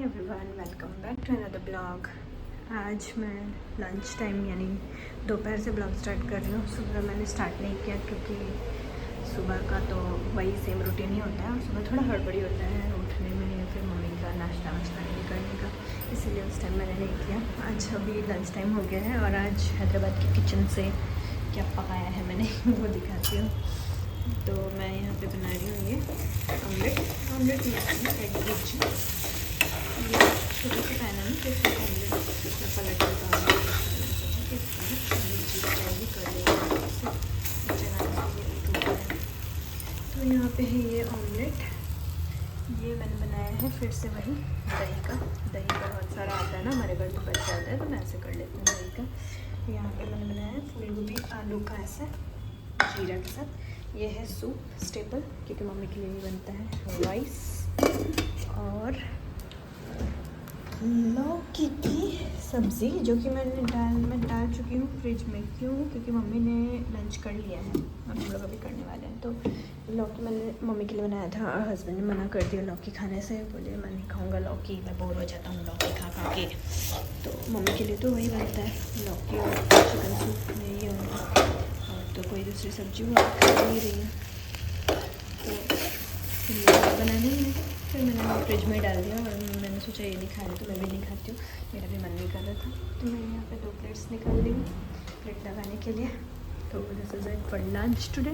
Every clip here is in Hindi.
Everyone, welcome back to another blog. आज मैं लंच टाइम यानी दोपहर से ब्लॉग स्टार्ट कर रही हूँ। सुबह मैंने स्टार्ट नहीं किया क्योंकि सुबह का तो वही सेम रूटीन ही होता है और सुबह थोड़ा हड़बड़ी होता है उठने में या फिर मम्मी का नाश्ता वाश्ता रेडी करने का, इसीलिए उस टाइम मैंने नहीं किया। आज अभी लंच टाइम हो गया है और आज हैदराबाद के किचन से क्या पकाया है मैंने वो दिखाती हूँ। तो मैं यहाँ पे बना रही हूँ ये ऑमलेट में एग भुर्जी। ये छोटे से पैन है तो इसमें ऑमलेट में पलट देता हूँ। तो यहाँ पे है ये ऑमलेट, ये मैंने बनाया है फिर से वही दही का बहुत सारा आता है ना हमारे घर, तो बच जाता है तो मैं ऐसे कर लेती हूँ दही का। यहाँ पे मैंने बनाया है फूल गोभी आलू का ऐसे जीरा के साथ। ये है सूप स्टेपल क्योंकि मम्मी के लिए भी बनता है राइस, और लौकी की सब्ज़ी जो कि मैं डाल चुकी हूँ फ्रिज में। क्यों? क्योंकि मम्मी ने लंच कर लिया है और हम लोग अभी करने वाले हैं। तो लौकी मैंने मम्मी के लिए बनाया था और हस्बैंड ने मना कर दिया लौकी खाने से। बोले मैं नहीं खाऊंगा लौकी, मैं बोर हो जाता हूँ लौकी खा खा के। तो मम्मी के लिए तो वही बनता है लौकी और चिकन सूप में ही, और तो कोई दूसरी सब्जी वो खा नहीं रही है तो बनाने में फिर मैंने फ्रिज में डाल दिया। और मैंने सोचा ये नहीं खा रही तो मैं भी नहीं खाती हूँ, मेरा भी मन नहीं कर रहा था। तो मैंने यहाँ पे 2 प्लेट्स निकाल दी प्लेट लगाने के लिए। तो this is it for lunch today.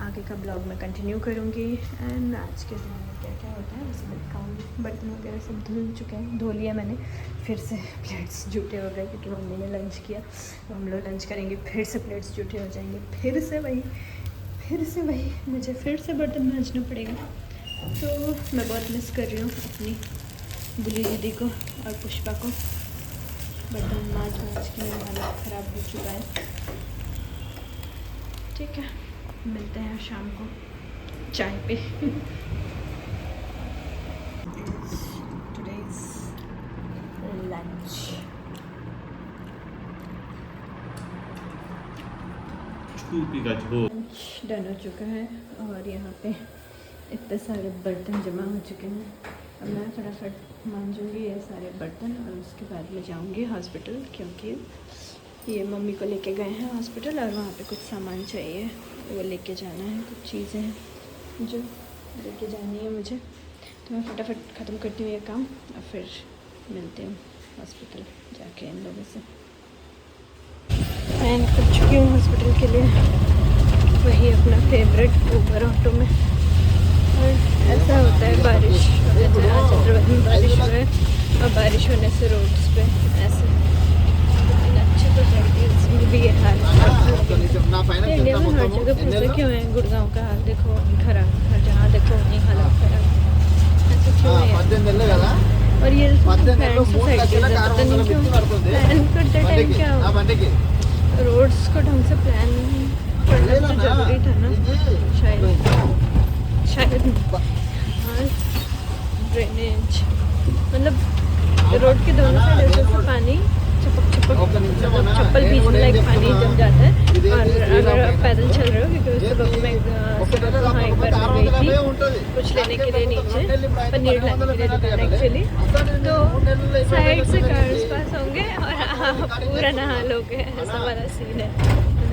आगे का ब्लॉग मैं कंटिन्यू करूँगी। एंड आज के दिन में क्या क्या होता है वैसे मैं दिखाऊँगी। बर्तन वगैरह सब धुल चुके हैं, धो लिया मैंने। फिर से प्लेट्स जूठे हो गए क्योंकि मम्मी ने लंच किया। तो हम लोग लंच करेंगे, फिर से प्लेट्स जूठे हो जाएंगे, फिर से वही मुझे फिर से बर्तन मांजना पड़ेगा। तो मैं बहुत मिस कर रही हूँ अपनी बुली दीदी को और पुष्पा को। बर्तन मांझ के मेरा हालत ख़राब हो चुका है। ठीक है, मिलते हैं शाम को चाय पे। टुडेज लंच डन हो चुका है और यहाँ पे इतने सारे बर्तन जमा हो चुके हैं। अब मैं फटाफट मांजूंगी ये सारे बर्तन और उसके बाद में जाऊंगी हॉस्पिटल, क्योंकि ये मम्मी को लेके गए हैं हॉस्पिटल और वहाँ पे कुछ सामान चाहिए, वो लेके जाना है। कुछ चीज़ें हैं जो लेके जानी है मुझे, तो मैं फटाफट ख़त्म करती हूँ ये काम और फिर मिलती हूँ हॉस्पिटल जाके इन लोगों से। मैं निकल चुकी हूँ हॉस्पिटल के लिए, वही अपना फेवरेट ऊबर ऑटो में। और ऐसा होता है बारिश हैदराबाद में बारिश हुआ है और बारिश होने से रोड्स पे ऐसे अच्छे तो चलती है, इसमें भी ये हाल है। इंडिया में हर जगह फंसे क्यों है? गुड़गांव का हाल देखो खराब, हर जहाँ देखो वहीं हालत खराब, ऐसा क्यों है? और ये फ्रेंड सोसाइटी पता नहीं क्यों प्लान करते टाइम क्या रोड्स को ढंग से प्लान करना तो जरूरी था ना शायद। हाँ, ड्रेनेज मतलब रोड के दोनों साइड ऐसे पानी चप्पल बीच में लाइक पानी जम जाता है। और अगर आप पैदल चल रहे हो, क्योंकि उस सुबह मैं वहाँ एक बार गई थी कुछ लेने के लिए नीचे पनीर लाने के लिए दुकान एक्चुअली, तो साइड से कार्स पास होंगे और आप पूरा नहा लोगे, ऐसा वाला सीन है।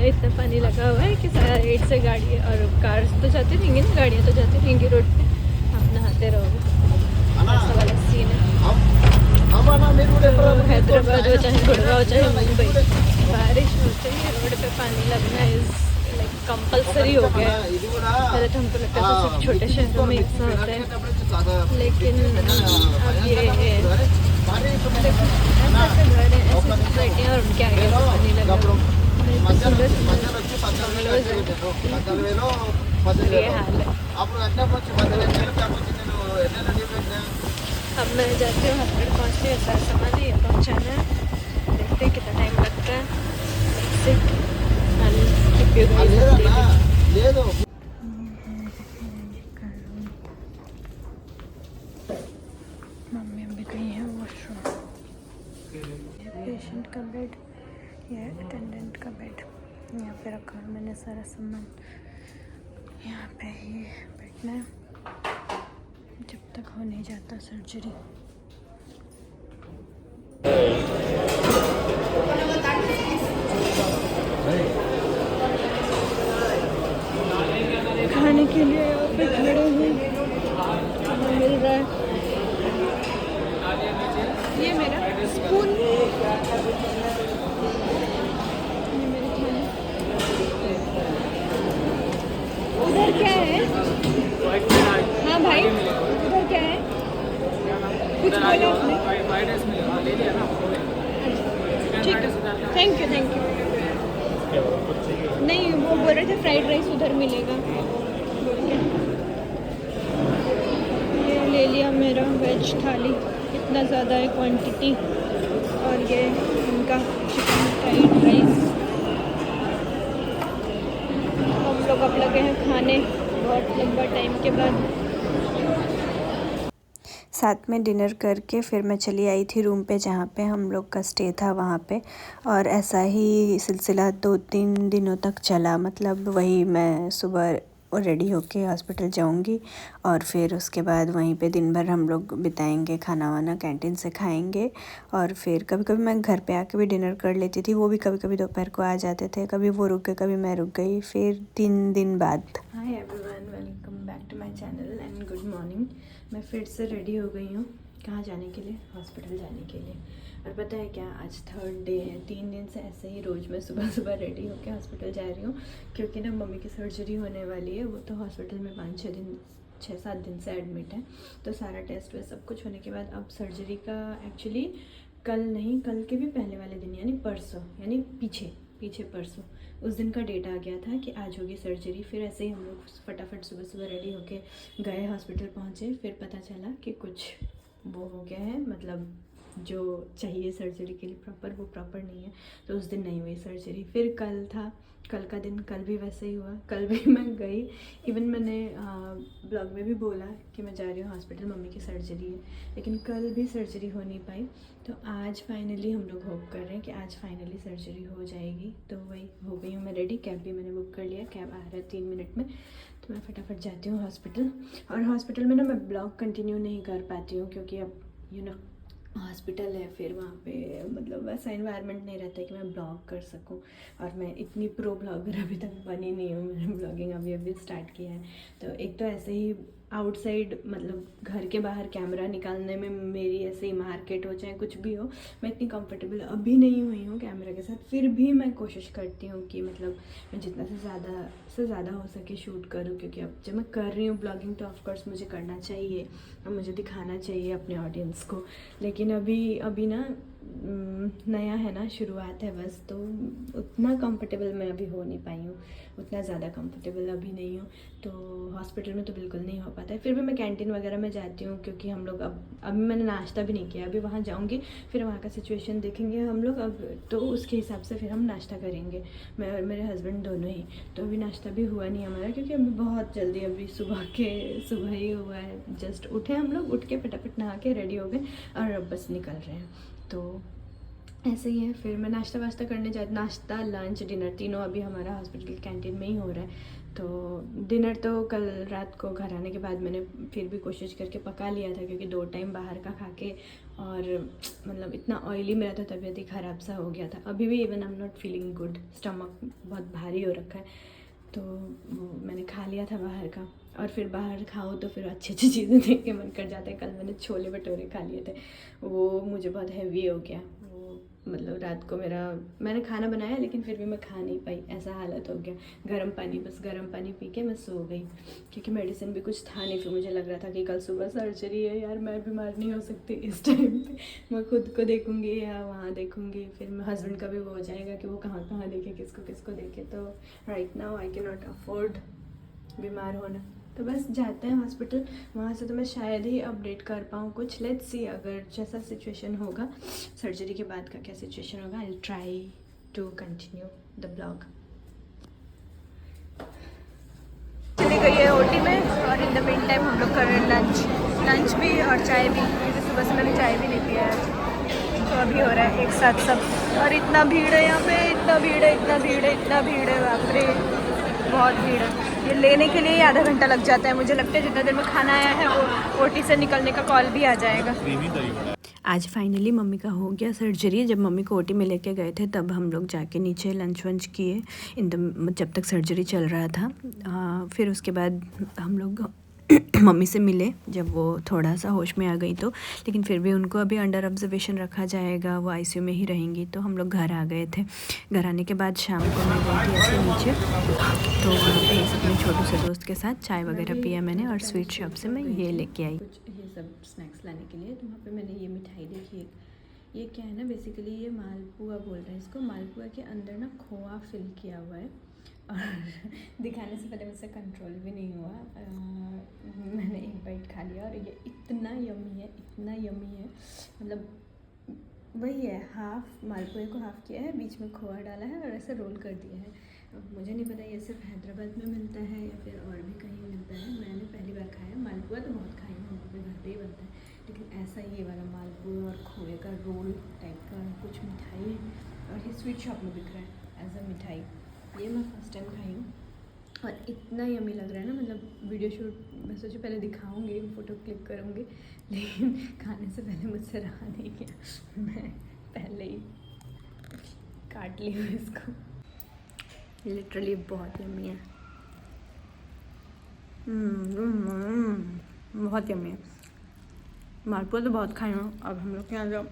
इतना पानी लगा हुआ है कि साइड से गाड़ी और कार्स तो जाती रहेंगी ना, गाड़ियाँ तो जाती रहेंगी रोड पे, आप नहाते रहोगे, ऐसा वाला सीन है। तो हैदराबाद हो चाहे गुड़गांव चाहे मुंबई, बारिश होते ही रोड पे पानी लगना इज़ लाइक कंपलसरी हो गया है। पहले तो हमको लगता था सिर्फ छोटे शहरों में ऐसा होता है, लेकिन अब ये ऐसे सोसाइटियाँ और उनके आगे पानी लगा ये हाल है। अब मैं जाती हूँ हॉस्पिटल पहुँचती हूँ, सारा सामान ये पहुँचाना है, देखते हैं कितना टाइम लगता है। मम्मी अभी गई है वॉशरूम। पेशेंट का बेड, ये अटेंडेंट का बेड, यहाँ पे रखा है मैंने सारा सामान। यहाँ पे ही बैठना है जब तक हो नहीं जाता सर्जरी। खाने के लिए यहाँ पे खड़े हैं, मिल रहा है। ये मेरा स्पून, ये मेरे खाने। उधर क्या है? हाँ भाई, उधर क्या है? कुछ बोला आपने? ठीक है, थैंक यू थैंक यू। नहीं, वो बोल रहे थे फ्राइड राइस उधर मिलेगा। ये ले लिया मेरा वेज थाली, इतना ज़्यादा है क्वांटिटी। और ये उनका चिकन फ्राइड राइस। हम लोग अब लगे हैं खाने बहुत लंबा टाइम के बाद। साथ में डिनर करके फिर मैं चली आई थी रूम पे जहाँ पे हम लोग का स्टे था वहाँ पे। और ऐसा ही सिलसिला 2-3 दिनों तक चला। मतलब वही मैं सुबह रेडी होके हॉस्पिटल जाऊँगी और फिर उसके बाद वहीं पे दिन भर हम लोग बिताएंगे, खाना वाना कैंटीन से खाएंगे। और फिर कभी कभी मैं घर पे आके भी डिनर कर लेती थी, वो भी कभी कभी दोपहर को आ जाते थे, कभी वो रुक गए कभी मैं रुक गई, फिर 3 दिन बाद। Hi everyone, welcome back to my channel and good morning. मैं फिर से रेडी हो गई हूँ। कहाँ जाने के लिए? हॉस्पिटल जाने के लिए। और पता है क्या, आज 3rd डे है। 3 दिन से ऐसे ही रोज़ मैं सुबह सुबह रेडी होकर हॉस्पिटल जा रही हूँ, क्योंकि ना मम्मी की सर्जरी होने वाली है। वो तो हॉस्पिटल में 6-7 दिन से एडमिट है। तो सारा टेस्ट वे सब कुछ होने के बाद अब सर्जरी का एक्चुअली कल नहीं, कल के भी पहले वाले दिन यानी परसों, यानी पीछे परसों उस दिन का डेट आ गया था कि आज होगी सर्जरी। फिर ऐसे ही हम लोग फटाफट सुबह सुबह रेडी होके गए, हॉस्पिटल पहुँचे। फिर पता चला कि कुछ वो हो गया है, मतलब जो चाहिए सर्जरी के लिए प्रॉपर, वो प्रॉपर नहीं है। तो उस दिन नहीं हुई सर्जरी। फिर कल था, कल का दिन, कल भी वैसे ही हुआ। कल भी मैं गई, इवन मैंने ब्लॉग में भी बोला कि मैं जा रही हूँ हॉस्पिटल, मम्मी की सर्जरी है। लेकिन कल भी सर्जरी हो नहीं पाई। तो आज फाइनली हम लोग होप कर रहे हैं कि आज फाइनली सर्जरी हो जाएगी। तो वही हो गई हूँ मैं रेडी। कैब भी मैंने बुक कर लिया, कैब आ रहा है 3 मिनट में। तो मैं फटाफट जाती हूँ हॉस्पिटल। और हॉस्पिटल में ना मैं ब्लॉग कंटिन्यू नहीं कर पाती हूँ, क्योंकि अब हॉस्पिटल है, फिर वहाँ पे मतलब वैसा इन्वायरमेंट नहीं रहता है कि मैं ब्लॉग कर सकूं। और मैं इतनी प्रो ब्लॉगर अभी तक बनी नहीं हूँ। मैंने ब्लॉगिंग अभी स्टार्ट किया है। तो एक तो ऐसे ही आउटसाइड, मतलब घर के बाहर कैमरा निकालने में मेरी ऐसे ही मार्केट हो चाहे कुछ भी हो, मैं इतनी कंफर्टेबल अभी नहीं हुई हूँ कैमरा के साथ। फिर भी मैं कोशिश करती हूँ कि मतलब मैं जितना से ज़्यादा हो सके शूट करूँ, क्योंकि अब जब मैं कर रही हूँ ब्लॉगिंग तो ऑफकोर्स मुझे करना चाहिए और मुझे दिखाना चाहिए अपने ऑडियंस को। लेकिन अभी ना नया है ना, शुरुआत है बस। तो उतना कंफर्टेबल मैं अभी हो नहीं पाई हूँ, उतना ज़्यादा कंफर्टेबल अभी नहीं हूँ। तो हॉस्पिटल में तो बिल्कुल नहीं हो पाता है। फिर भी मैं कैंटीन वगैरह में जाती हूँ, क्योंकि हम लोग अभी मैंने नाश्ता भी नहीं किया। अभी वहाँ जाऊँगी, फिर वहाँ का सिचुएशन देखेंगे हम लोग अब, तो उसके हिसाब से फिर हम नाश्ता करेंगे, मैं और मेरे हस्बैंड दोनों ही। तो अभी नाश्ता भी हुआ नहीं हमारा, क्योंकि अभी बहुत जल्दी, अभी सुबह ही हुआ है। जस्ट उठे हम लोग, उठ के फटाफट नहा के रेडी हो गए और अब बस निकल रहे हैं। तो ऐसे ही है। फिर मैं नाश्ता वाश्ता करने जाती, नाश्ता लंच डिनर तीनों अभी हमारा हॉस्पिटल कैंटीन में ही हो रहा है। तो डिनर तो कल रात को घर आने के बाद मैंने फिर भी कोशिश करके पका लिया था, क्योंकि 2 टाइम बाहर का खा के और मतलब इतना ऑयली मेरा तो तबीयत ही ख़राब सा हो गया था। अभी भी even I am not feeling good, stomach बहुत भारी हो रखा है। तो वो मैंने खा लिया था बाहर का। और फिर बाहर खाओ तो फिर अच्छी चीज़ें देख के मन कर जाता है। कल मैंने छोले भटूरे खा लिए थे, वो मुझे बहुत हैवी हो गया। मतलब रात को मैंने खाना बनाया, लेकिन फिर भी मैं खा नहीं पाई, ऐसा हालत हो गया। गर्म पानी पी के मैं सो गई, क्योंकि मेडिसिन भी कुछ था नहीं। फिर मुझे लग रहा था कि कल सुबह सर्जरी है यार, मैं बीमार नहीं हो सकती इस टाइम पे। मैं खुद को देखूँगी या वहाँ देखूँगी, फिर मेरे हस्बैंड का भी वो हो जाएगा कि वो कहाँ कहाँ देखे, किसको देखे। तो right now I can not afford बीमार होना। तो बस जाते हैं हॉस्पिटल। वहाँ से तो मैं शायद ही अपडेट कर पाऊँ कुछ। लेट्स सी, अगर जैसा सिचुएशन होगा, सर्जरी के बाद का क्या सिचुएशन होगा, I try to continue the blog. चली गई है ओटी में, और इन द मीन टाइम हम लोग कर रहे हैं लंच भी और चाय भी, क्योंकि सुबह से मैंने चाय भी नहीं पिया है। तो अभी हो रहा है एक साथ सब। और इतना भीड़ है यहाँ पे, इतना भीड़ है, बाप रे। बहुत भीड़ है। ये लेने के लिए ही आधा घंटा लग जाता है। मुझे लगता है जितना देर में खाना आया है वो ओटी से निकलने का कॉल भी आ जाएगा। आज फाइनली मम्मी का हो गया सर्जरी। जब मम्मी को ओटी में लेके गए थे तब हम लोग जाके नीचे लंच वंच किए जब तक सर्जरी चल रहा था। फिर उसके बाद हम लोग मम्मी से मिले जब वो थोड़ा सा होश में आ गई तो, लेकिन फिर भी उनको अभी अंडर ऑब्जर्वेशन रखा जाएगा, वो आईसीयू में ही रहेंगी। तो हम लोग घर आ गए थे। घर आने के बाद शाम को मैं गई थी ऐसे नीचे, तो वहाँ पे अपने छोटू से दोस्त के साथ चाय वगैरह पिया मैंने, और स्वीट शॉप से मैं ये लेके आई कुछ ये सब स्नैक्स लाने के लिए। तो वहाँ पे मैंने ये मिठाई देखी। ये क्या है ना, बेसिकली ये मालपुआ बोल रहे हैं इसको। मालपुआ के अंदर ना खोआ फिल किया हुआ है, और दिखाने से पहले मुझसे कंट्रोल भी नहीं हुआ। मैंने एक बाइट खा लिया और ये इतना यमी है, इतना यमी है। मतलब वही है, हाफ़ मालपुए को हाफ़ किया है, बीच में खोआ डाला है और ऐसे रोल कर दिया है। अब मुझे नहीं पता ये सिर्फ हैदराबाद में मिलता है या फिर और भी कहीं मिलता है। मैंने पहली बार खाया। मालपुआ तो बहुत खाई हूँ, हमारे घर पे ही बनता है, लेकिन ऐसा ये वाला मालपुआ और खोए का रोल टाइप का कुछ मिठाई है, और ये स्वीट शॉप में बिक रहा है एज अ मिठाई। ये मैं फर्स्ट टाइम खाई हूँ और इतना यमी लग रहा है ना। मतलब वीडियो शूट मैं सोची पहले दिखाऊंगी, फ़ोटो क्लिक करूँगी, लेकिन खाने से पहले मुझसे रहा नहीं गया। मैं पहले ही काट ली हूँ इसको। लिटरली बहुत यमी है। बहुत यमी है। मालपुआ तो बहुत खाई हूँ। अब हम लोग के यहाँ जो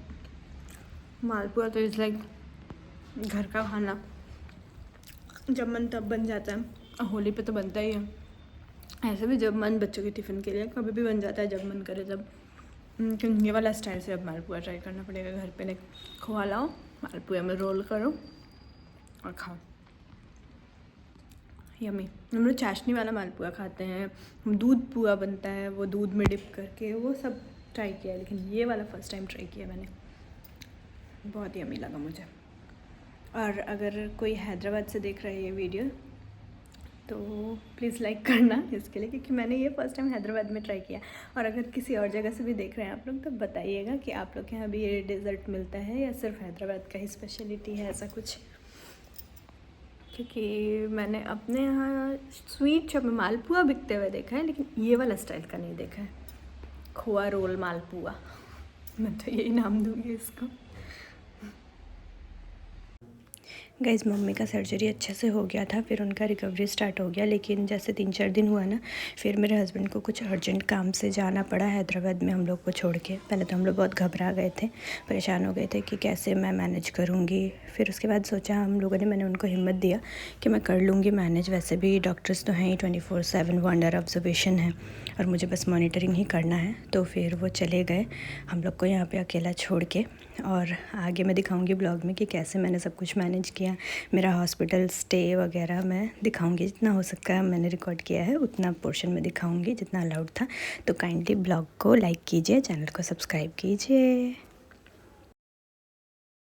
मालपुआ तो इज़ लाइक घर का खाना, जब मन तब बन जाता है। होली पे तो बनता ही है। ऐसे भी जब मन, बच्चों के टिफ़िन के लिए कभी भी बन जाता है, जब मन करे तब। लेकिन ये वाला स्टाइल से अब मालपुआ ट्राई करना पड़ेगा घर पे। लाइक खोआ लाओ, मालपुआ में रोल करो और खाओ। यमी। हम लोग चाशनी वाला मालपुआ खाते हैं, दूध पुआ बनता है, वो दूध में डिप करके, वो सब ट्राई किया है, लेकिन ये वाला फ़र्स्ट टाइम ट्राई किया मैंने। बहुत यमी लगा मुझे। और अगर कोई हैदराबाद से देख रहा है ये वीडियो तो प्लीज़ लाइक करना इसके लिए, क्योंकि मैंने ये फ़र्स्ट टाइम हैदराबाद में ट्राई किया। और अगर किसी और जगह से भी देख रहे हैं आप लोग तो बताइएगा कि आप लोग के यहाँ भी ये डेज़र्ट मिलता है या सिर्फ हैदराबाद का ही स्पेशलिटी है ऐसा कुछ। क्योंकि मैंने अपने यहाँ स्वीट शॉप में मालपुआ बिकते हुए देखा है, लेकिन ये वाला स्टाइल का नहीं देखा है। खोआ रोल मालपुआ, मैं तो यही नाम दूँगी इसको। गाइस, मम्मी का सर्जरी अच्छे से हो गया था, फिर उनका रिकवरी स्टार्ट हो गया। लेकिन जैसे 3-4 दिन हुआ ना, फिर मेरे हस्बैंड को कुछ अर्जेंट काम से जाना पड़ा हैदराबाद में हम लोग को छोड़ के। पहले तो हम लोग बहुत घबरा गए थे, परेशान हो गए थे कि कैसे मैं मैनेज करूँगी। फिर उसके बाद सोचा हम लोगों ने, मैंने उनको हिम्मत दिया कि मैं कर लूँगी मैनेज। वैसे भी डॉक्टर्स तो हैं ही 24/7, वो अंडर ऑब्जर्वेशन है और मुझे बस मॉनिटरिंग ही करना है। तो फिर वो चले गए हम लोग को यहाँ पे अकेला छोड़ के। और आगे मैं दिखाऊंगी ब्लॉग में कि कैसे मैंने सब कुछ मैनेज किया। मेरा हॉस्पिटल स्टे वगैरह मैं दिखाऊंगी, जितना हो सकता है मैंने रिकॉर्ड किया है उतना पोर्शन में दिखाऊंगी जितना अलाउड था। तो काइंडली ब्लॉग को लाइक कीजिए, चैनल को सब्सक्राइब कीजिए।